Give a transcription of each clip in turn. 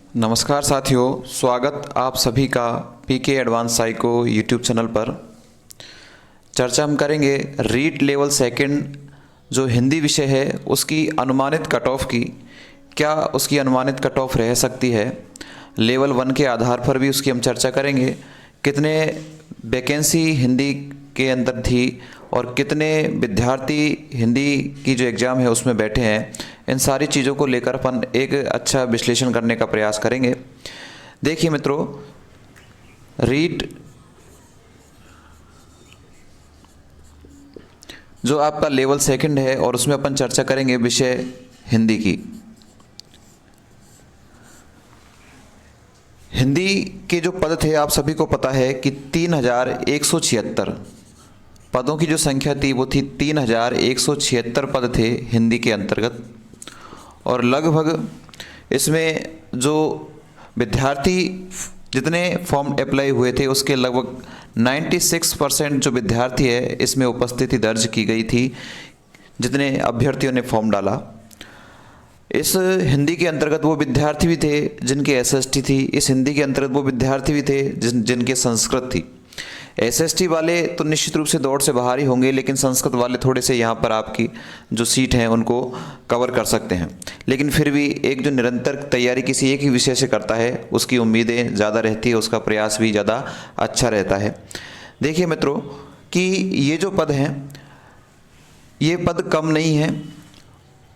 नमस्कार साथियों, स्वागत आप सभी का पीके एडवांस साइको यूट्यूब चैनल पर। चर्चा हम करेंगे रीट लेवल सेकंड जो हिंदी विषय है उसकी अनुमानित कट ऑफ की। क्या उसकी अनुमानित कट ऑफ रह सकती है? लेवल 1 के आधार पर भी उसकी हम चर्चा करेंगे। कितने वैकेंसी हिंदी के अंदर थी और कितने विद्यार्थी हिंदी की जो एग्ज़ाम है उसमें बैठे हैं, इन सारी चीज़ों को लेकर अपन एक अच्छा विश्लेषण करने का प्रयास करेंगे। देखिए मित्रों, रीट जो आपका लेवल सेकंड है और उसमें अपन चर्चा करेंगे विषय हिंदी की। हिंदी के जो पद थे आप सभी को पता है कि 3176 पदों की जो संख्या थी वो थी 3176 पद थे हिंदी के अंतर्गत। और लगभग इसमें जो विद्यार्थी जितने फॉर्म अप्लाई हुए थे उसके लगभग 96% जो विद्यार्थी है इसमें उपस्थिति दर्ज की गई थी, जितने अभ्यर्थियों ने फॉर्म डाला। इस हिंदी के अंतर्गत वो विद्यार्थी भी थे जिनके एसएसटी थी, इस हिंदी के अंतर्गत वो विद्यार्थी भी थे जिनके संस्कृत थी। एसएसटी वाले तो निश्चित रूप से दौड़ से बाहर ही होंगे, लेकिन संस्कृत वाले थोड़े से यहाँ पर आपकी जो सीट हैं उनको कवर कर सकते हैं। लेकिन फिर भी एक जो निरंतर तैयारी किसी एक ही विषय से करता है उसकी उम्मीदें ज़्यादा रहती है, उसका प्रयास भी ज़्यादा अच्छा रहता है। देखिए मित्रों कि ये जो पद हैं ये पद कम नहीं है।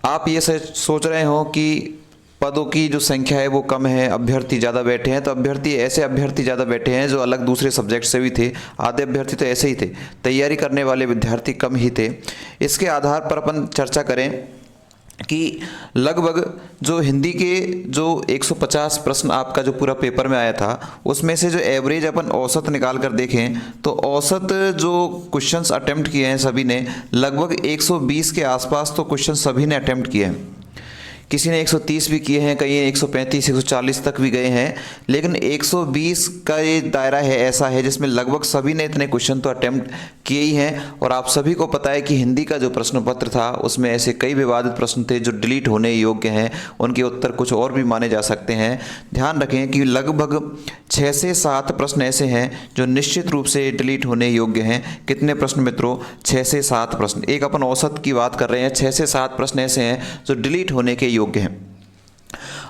आप ये सोच रहे हो कि पदों की जो संख्या है वो कम है, अभ्यर्थी ज़्यादा बैठे हैं, तो ऐसे अभ्यर्थी ज़्यादा बैठे हैं जो अलग दूसरे सब्जेक्ट से भी थे। आधे अभ्यर्थी तो ऐसे ही थे, तैयारी करने वाले विद्यार्थी कम ही थे। इसके आधार पर अपन चर्चा करें कि लगभग जो हिंदी के जो 150 प्रश्न आपका जो पूरा पेपर में आया था उसमें से जो एवरेज अपन औसत निकाल कर देखें तो औसत जो क्वेश्चंस अटेम्प्ट किए हैं सभी ने लगभग 120 के आसपास तो क्वेश्चन सभी ने अटेम्प्ट किए हैं। किसी ने 130 भी किए हैं, कई 135 140 तक भी गए हैं, लेकिन 120 का ये दायरा है ऐसा है जिसमें लगभग सभी ने इतने क्वेश्चन तो अटेम्प्ट किए ही हैं। और आप सभी को पता है कि हिंदी का जो प्रश्न पत्र था उसमें ऐसे कई विवादित प्रश्न थे जो डिलीट होने योग्य हैं, उनके उत्तर कुछ और भी माने जा सकते हैं। ध्यान रखें कि लगभग 6 से 7 प्रश्न ऐसे हैं जो निश्चित रूप से डिलीट होने योग्य हैं। कितने प्रश्न मित्रों? 6 से 7 प्रश्न। एक अपन औसत की बात कर रहे हैं, 6 से 7 प्रश्न ऐसे हैं जो डिलीट होने के योग्य हैं।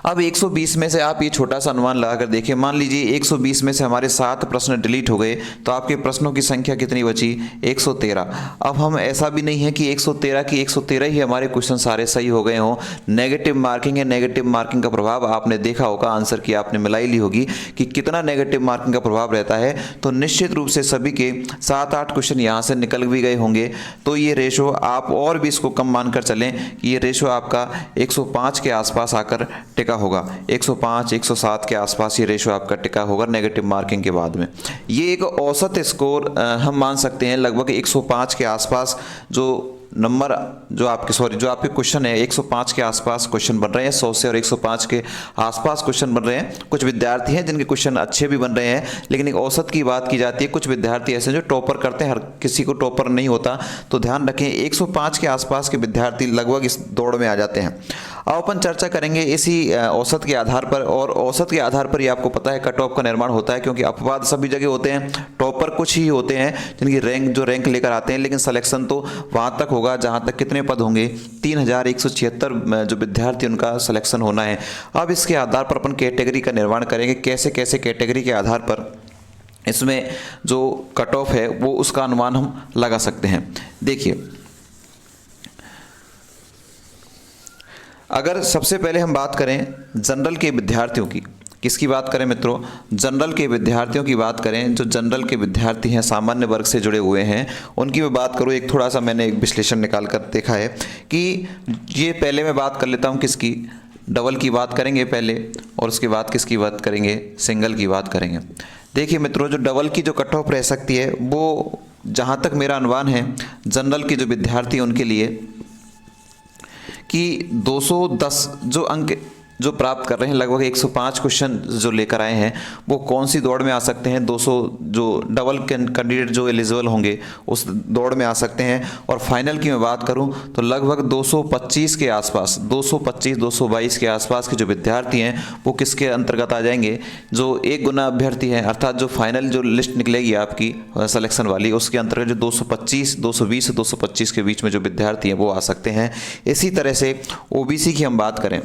अब 120 में से आप ये छोटा सा अनुमान लगाकर देखिए, मान लीजिए 120 में से हमारे 7 प्रश्न डिलीट हो गए तो आपके प्रश्नों की संख्या कितनी बची? 113। अब हम ऐसा भी नहीं है कि 113 ही हमारे क्वेश्चन सारे सही हो गए हों। नेगेटिव मार्किंग है, नेगेटिव मार्किंग का प्रभाव आपने देखा होगा, आंसर की आपने मिलाई ली होगी कि कितना नेगेटिव मार्किंग का प्रभाव रहता है। तो निश्चित रूप से सभी के 7-8 क्वेश्चन यहाँ से निकल भी गए होंगे। तो ये रेशो आप और भी इसको कम मानकर चलें कि ये रेशो आपका 105 के आसपास आकर टिका होगा। 105 107 के आसपास ये रेशो आपका टिका होगा नेगेटिव मार्किंग के बाद में। ये एक औसत स्कोर हम मान सकते हैं, लगभग 105 के आसपास जो नंबर जो आपके क्वेश्चन है 105 के आसपास क्वेश्चन बन रहे हैं। 100 से और 105 के आसपास क्वेश्चन बन रहे हैं। कुछ विद्यार्थी हैं जिनके क्वेश्चन अच्छे भी बन रहे हैं, लेकिन एक औसत की बात की जाती है। कुछ विद्यार्थी ऐसे हैं जो टॉपर करते हैं, हर किसी को टॉपर नहीं होता। तो ध्यान रखें 105 के आसपास के विद्यार्थी लगभग इस दौड़ में आ जाते हैं। अब अपन चर्चा करेंगे इसी औसत के आधार पर, और औसत के आधार पर ही आपको पता है कट ऑफ का निर्माण होता है, क्योंकि अपवाद सभी जगह होते हैं, टॉपर कुछ ही होते हैं जिनकी रैंक लेकर आते हैं, लेकिन सिलेक्शन तो वहाँ तक होगा जहाँ तक कितने पद होंगे? 3176 जो विद्यार्थी उनका सिलेक्शन होना है। अब इसके आधार पर अपन कैटेगरी का निर्माण करेंगे, कैसे कैसे कैटेगरी के आधार पर इसमें जो कट ऑफ है वो उसका अनुमान हम लगा सकते हैं। देखिए, अगर सबसे पहले हम बात करें जनरल के विद्यार्थियों की, किसकी बात करें मित्रों? जनरल के विद्यार्थियों की बात करें। जो जनरल के विद्यार्थी हैं, सामान्य वर्ग से जुड़े हुए हैं, उनकी मैं बात करूँ, एक थोड़ा सा मैंने एक विश्लेषण निकाल कर देखा है कि ये पहले मैं बात कर लेता हूँ किसकी? डबल की बात करेंगे पहले, और उसके बाद किसकी बात करेंगे? सिंगल की बात करेंगे। देखिए मित्रों, जो डबल की जो कट ऑफ रह सकती है वो जहाँ तक मेरा अनुमान है जनरल के जो विद्यार्थी हैं उनके लिए कि 210 जो अंक जो प्राप्त कर रहे हैं, लगभग 105 क्वेश्चन जो लेकर आए हैं, वो कौन सी दौड़ में आ सकते हैं। 200 जो डबल कैंडिडेट जो एलिजिबल होंगे उस दौड़ में आ सकते हैं। और फाइनल की मैं बात करूं तो लगभग 225 के आसपास, 222 के आसपास के जो विद्यार्थी हैं वो किसके अंतर्गत आ जाएंगे, जो एक गुना अभ्यर्थी हैं, अर्थात जो फाइनल जो लिस्ट निकलेगी आपकी सिलेक्शन वाली, उसके अंतर्गत जो 220 से 225 के बीच में जो विद्यार्थी हैं वो आ सकते हैं। इसी तरह से ओबीसी की हम बात करें,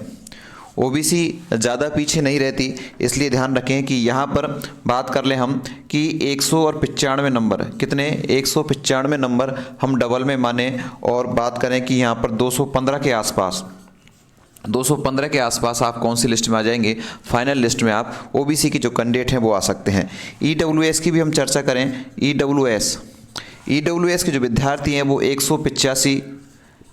ओबीसी ज़्यादा पीछे नहीं रहती, इसलिए ध्यान रखें कि यहाँ पर बात कर लें हम कि 195 नंबर, कितने 195 नंबर हम डबल में माने, और बात करें कि यहाँ पर 215 के आसपास, 215 के आसपास आप कौन सी लिस्ट में आ जाएंगे, फाइनल लिस्ट में आप ओबीसी की जो कैंडिडेट हैं वो आ सकते हैं। ईडब्ल्यूएस की भी हम चर्चा करें, ईडब्ल्यूएस के जो विद्यार्थी हैं वो 185,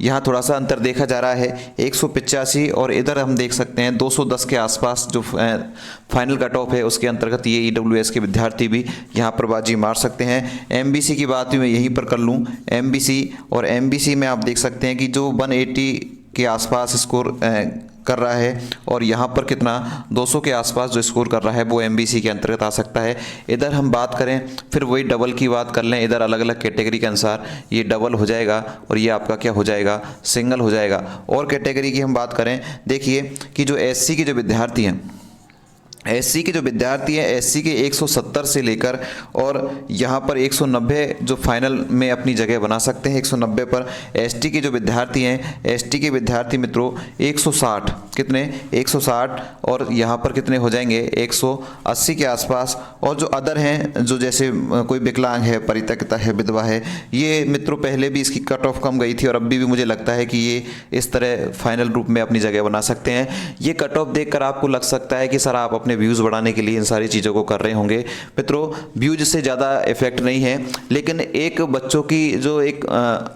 यहाँ थोड़ा सा अंतर देखा जा रहा है, 185, और इधर हम देख सकते हैं 210 के आसपास जो फाइनल कट ऑफ है उसके अंतर्गत ये ईडब्ल्यूएस के विद्यार्थी भी यहाँ पर बाजी मार सकते हैं। एमबीसी की बात भी मैं यहीं पर कर लूँ, एमबीसी में आप देख सकते हैं कि जो 180 के आसपास स्कोर कर रहा है, और यहाँ पर कितना 200 के आसपास जो स्कोर कर रहा है वो एमबीसी के अंतर्गत आ सकता है। इधर हम बात करें, फिर वही डबल की बात कर लें, इधर अलग अलग कैटेगरी के अनुसार ये डबल हो जाएगा और ये आपका क्या हो जाएगा, सिंगल हो जाएगा। और कैटेगरी की हम बात करें, देखिए कि जो एससी के जो विद्यार्थी हैं, एससी के जो विद्यार्थी हैं, एससी के 170 से लेकर और यहाँ पर 190 जो फाइनल में अपनी जगह बना सकते हैं 190 पर। एसटी के जो विद्यार्थी हैं, एसटी के विद्यार्थी मित्रों 160, कितने 160, और यहाँ पर कितने हो जाएंगे 180 के आसपास। और जो अदर हैं, जो जैसे कोई विकलांग है, परित्यक्ता है, विधवा है, ये मित्रों पहले भी इसकी कट ऑफ कम गई थी और अभी भी मुझे लगता है कि ये इस तरह फाइनल रूप में अपनी जगह बना सकते हैं। ये कट ऑफ देखकर आपको लग सकता है कि सर आप अपने व्यूज़ बढ़ाने के लिए इन सारी चीज़ों को कर रहे होंगे। मित्रों व्यूज से ज़्यादा इफेक्ट नहीं है, लेकिन एक बच्चों की जो एक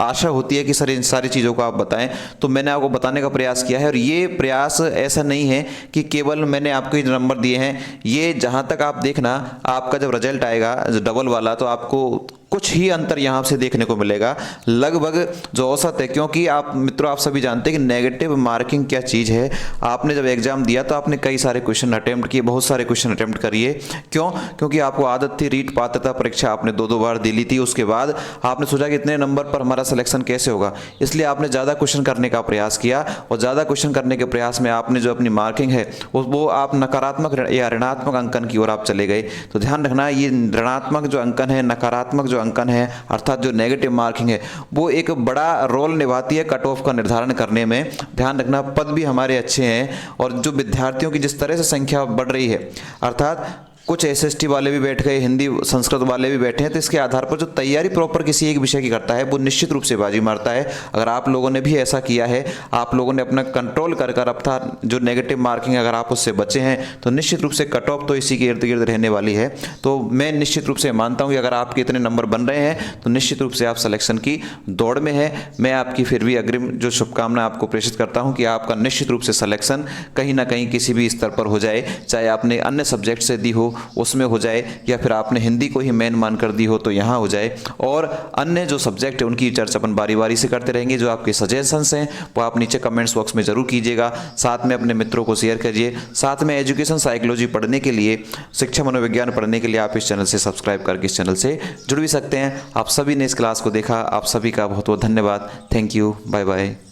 आशा होती है कि सर इन सारी चीज़ों को आप बताएं, तो मैंने आपको बताने का प्रयास किया है। और ये प्रयास ऐसा नहीं है कि केवल मैंने आपको ये नंबर दिए हैं, ये जहाँ तक आप देखना, आपका जब रिजल्ट आएगा डबल वाला तो आपको कुछ ही अंतर यहाँ से देखने को मिलेगा, लगभग जो औसत है। क्योंकि आप मित्रों आप सभी जानते हैं कि नेगेटिव मार्किंग क्या चीज़ है। आपने जब एग्जाम दिया तो आपने कई सारे क्वेश्चन अटेम्प्ट किए, बहुत सारे क्वेश्चन अटेम्प्ट करिए। क्यों? क्योंकि आपको आदत थी, रीट पात्रता परीक्षा आपने 2-2 बार दे ली थी, उसके बाद आपने सोचा कि इतने नंबर पर हमारा सिलेक्शन कैसे होगा, इसलिए आपने ज़्यादा क्वेश्चन करने का प्रयास किया। और ज़्यादा क्वेश्चन करने के प्रयास में आपने जो अपनी मार्किंग है वो आप नकारात्मक या ऋणात्मक अंकन की ओर आप चले गए। तो ध्यान रखना, ये ऋणात्मक जो अंकन है, नकारात्मक जो अंकन है, अर्थात जो नेगेटिव मार्किंग है, वो एक बड़ा रोल निभाती है कट ऑफ का निर्धारण करने में। ध्यान रखना, पद भी हमारे अच्छे हैं और जो विद्यार्थियों की जिस तरह से संख्या बढ़ रही है, अर्थात कुछ एसएसटी वाले भी बैठ गए, हिंदी संस्कृत वाले भी बैठे हैं, तो इसके आधार पर जो तैयारी प्रॉपर किसी एक विषय की करता है वो निश्चित रूप से बाजी मारता है। अगर आप लोगों ने भी ऐसा किया है, आप लोगों ने अपना कंट्रोल कर अपना जो नेगेटिव मार्किंग अगर आप उससे बचे हैं, तो निश्चित रूप से कट ऑफ तो इसी के इर्द गिर्द रहने वाली है। तो मैं निश्चित रूप से मानता हूँ कि अगर आपके इतने नंबर बन रहे हैं तो निश्चित रूप से आप सिलेक्शन की दौड़ में है। मैं आपकी फिर भी अग्रिम जो शुभकामना आपको प्रेषित करता हूँ कि आपका निश्चित रूप से सिलेक्शन कहीं ना कहीं किसी भी स्तर पर हो जाए, चाहे आपने अन्य सब्जेक्ट से दी हो उसमें हो जाए, या फिर आपने हिंदी को ही मेन मान कर दी हो तो यहाँ हो जाए। और अन्य जो सब्जेक्ट है उनकी चर्चा अपन बारी बारी से करते रहेंगे। जो आपके सजेशंस हैं वो आप नीचे कमेंट्स बॉक्स में जरूर कीजिएगा, साथ में अपने मित्रों को शेयर करिए। साथ में एजुकेशन साइकोलॉजी पढ़ने के लिए, शिक्षा मनोविज्ञान पढ़ने के लिए आप इस चैनल से सब्सक्राइब करके इस चैनल से जुड़ भी सकते हैं। आप सभी ने इस क्लास को देखा, आप सभी का बहुत बहुत धन्यवाद। Thank you, bye bye.